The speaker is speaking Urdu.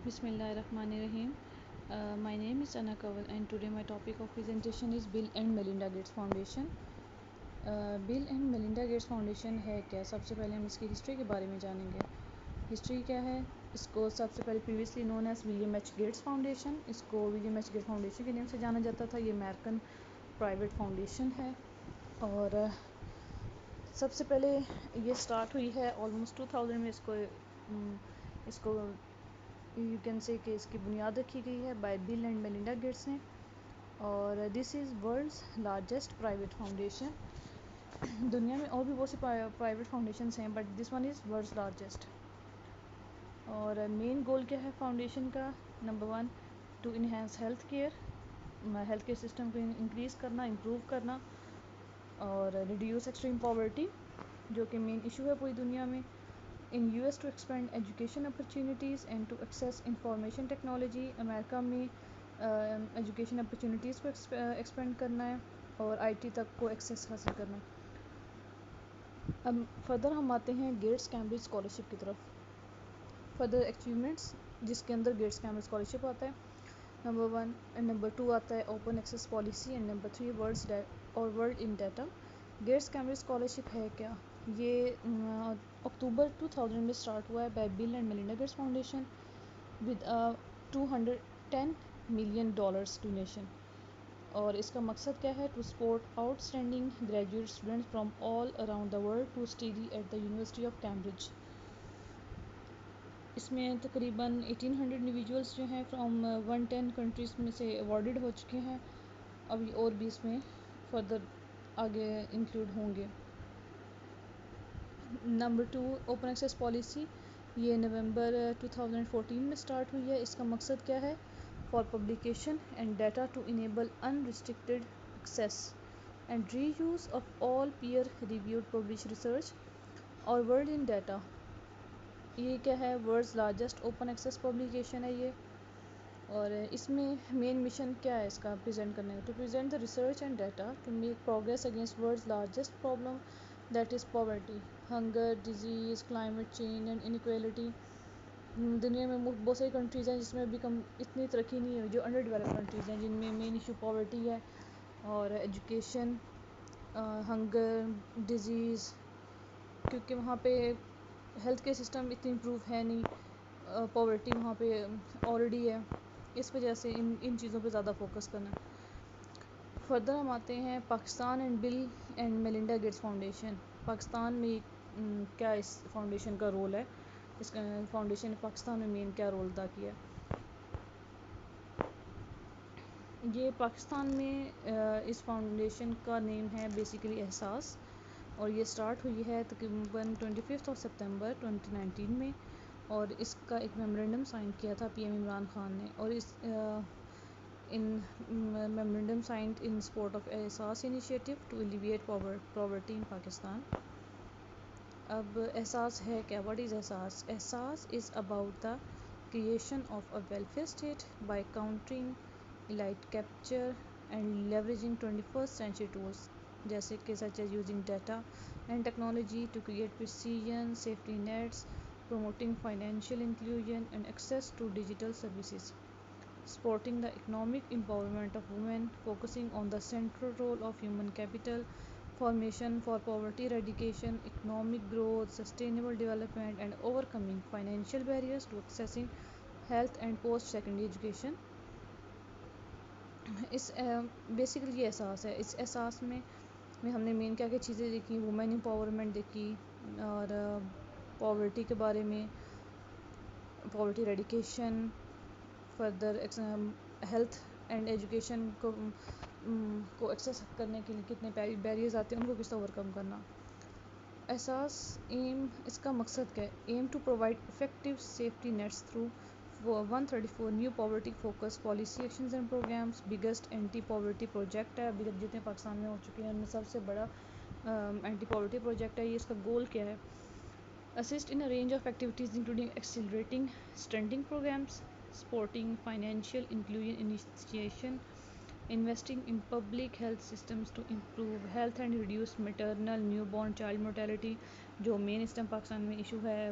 Bismillah ar-Rahman ar-Rahim. My name is Anna Kawal and today my topic of presentation is Bill and Melinda Gates Foundation. Bill and Melinda Gates Foundation ہے کیا؟ سب سے پہلے ہم اس کی ہسٹری کے بارے میں جانیں گے. ہسٹری کیا ہے؟ اس کو سب سے پہلے previously known as William H Gates Foundation, اس کو ولیم ایچ گیٹس فاؤنڈیشن کے نیم سے جانا جاتا تھا. یہ امریکن پرائیویٹ فاؤنڈیشن ہے اور سب سے پہلے یہ سٹارٹ ہوئی ہے آلموسٹ 2000 میں. اس کو یو کین سے کہ اس کی بنیاد رکھی گئی ہے by Bill and Melinda Gates نے، اور this is world's largest private foundation. دنیا میں اور بھی بہت سی پرائیویٹ فاؤنڈیشنس ہیں but this one is world's largest. اور مین گول کیا ہے فاؤنڈیشن کا؟ Number 1 to enhance health care system کو انکریز کرنا، امپروو کرنا، اور ریڈیوس ایکسٹریم پاورٹی جو کہ مین ایشو ہے پوری دنیا میں. In U S to expand education opportunities and to access information technology. امریکہ میں ایجوکیشن اپرچونیٹیز کو ایکسپینڈ کرنا ہے اور آئی ٹی تک کو ایکسیس حاصل کرنا ہے. اب فردر ہم آتے ہیں گیٹس کیمبرج اسکالرشپ کی طرف. فردر اچیومنٹس جس کے اندر گیٹس کیمبرج اسکالرشپ آتا ہے. نمبر 1 اینڈ نمبر 2 آتا ہے open access policy and number 3 world in data. Gates Cambridge scholarship ہے کیا؟ یہ اکتوبر 2000 میں اسٹارٹ ہوا ہے by Bill and Melinda Gates Foundation with $210 million donation. اور اس کا مقصد کیا ہے؟ To support outstanding graduate students from all around the world to study at the University of Cambridge. اس میں تقریباً 1800 انڈیویجولس جو ہیں فرام 110 کنٹریز میں سے ایوارڈڈ ہو چکے ہیں. ابھی اور بھی اس میں فردر آگے انکلوڈ ہوں گے. Number 2 open access policy. یہ نومبر 2014 میں اسٹارٹ ہوئی ہے. اس کا مقصد کیا ہے؟ For publication and data to enable unrestricted access and reuse of all peer reviewed publish research. اور ورلڈ ان ڈیٹا یہ کیا ہے؟ World's largest open access publication ہے یہ. اور اس میں مین مشن کیا ہے اس کا پریزنٹ کرنے کا؟ To present the research and data to make progress against world's largest problem that is poverty, hunger, disease, climate change and inequality. دنیا میں بہت ساری کنٹریز ہیں جس میں ابھی اتنی ترقی نہیں ہوئی، جو انڈر ڈیولپ کنٹریز ہیں، جن میں مین ایشو پاورٹی ہے اور ایجوکیشن، ہنگر، ڈیزیز، کیونکہ وہاں پہ ہیلتھ کیئر سسٹم اتنی امپروو ہے نہیں، پاورٹی وہاں پہ آلریڈی ہے. اس وجہ سے ان چیزوں پہ زیادہ فوکس کرنا. فردر ہم آتے ہیں Pakistan and Bill and Melinda Gates foundation. Pakistan میں کیا اس فاؤنڈیشن کا رول ہے؟ اس فاؤنڈیشن نے پاکستان میں مین کیا رول ادا کیا ہے؟ یہ پاکستان میں اس فاؤنڈیشن کا نیم ہے بیسیکلی احساس، اور یہ سٹارٹ ہوئی ہے تقریباً 25 سپتمبر 2019 میں. اور اس کا ایک میمورنڈم سائن کیا تھا پی ایم عمران خان نے، اور ان memorandum signed in support of Ehsaas initiative to alleviate poverty in Pakistan. اب احساس ہے کیا؟ What is Ehsaas? Ehsaas is about the creation of a welfare state by countering elite capture and leveraging 21st century tools جیسے کہ such as using data and technology to create precision safety nets, promoting financial inclusion and access to digital services, supporting the economic empowerment of women, focusing on the central role of human capital formation for poverty eradication, economic growth, sustainable development and overcoming financial barriers to accessing health and post secondary education. اس بیسیکلی یہ احساس ہے. اس احساس میں ہم نے مین کیا چیزیں دیکھی؟ وومن امپاورمنٹ دیکھی، اور پاورٹی کے بارے میں، poverty ریڈیکیشن، further health and education کو ایکسیس کرنے کے لیے کتنے بیریئرز آتے ہیں، ان کو کس طرح اوورکم کرنا. احساس اس کا مقصد کیا ہے؟ Aim to provide effective safety nets through 134 new poverty focus policy actions and programmes. Biggest anti poverty project ہے ابھی تک جتنے پاکستان میں ہو چکے ہیں ان میں سب سے بڑا اینٹی پاورٹی پروجیکٹ ہے یہ. اس کا گول کیا ہے؟ Assist in range of activities including accelerating standing programmes, supporting financial inclusion initiation, investing in public health systems to improve health and reduce maternal newborn child mortality جو مین اس ٹائم پاکستان میں ایشو ہے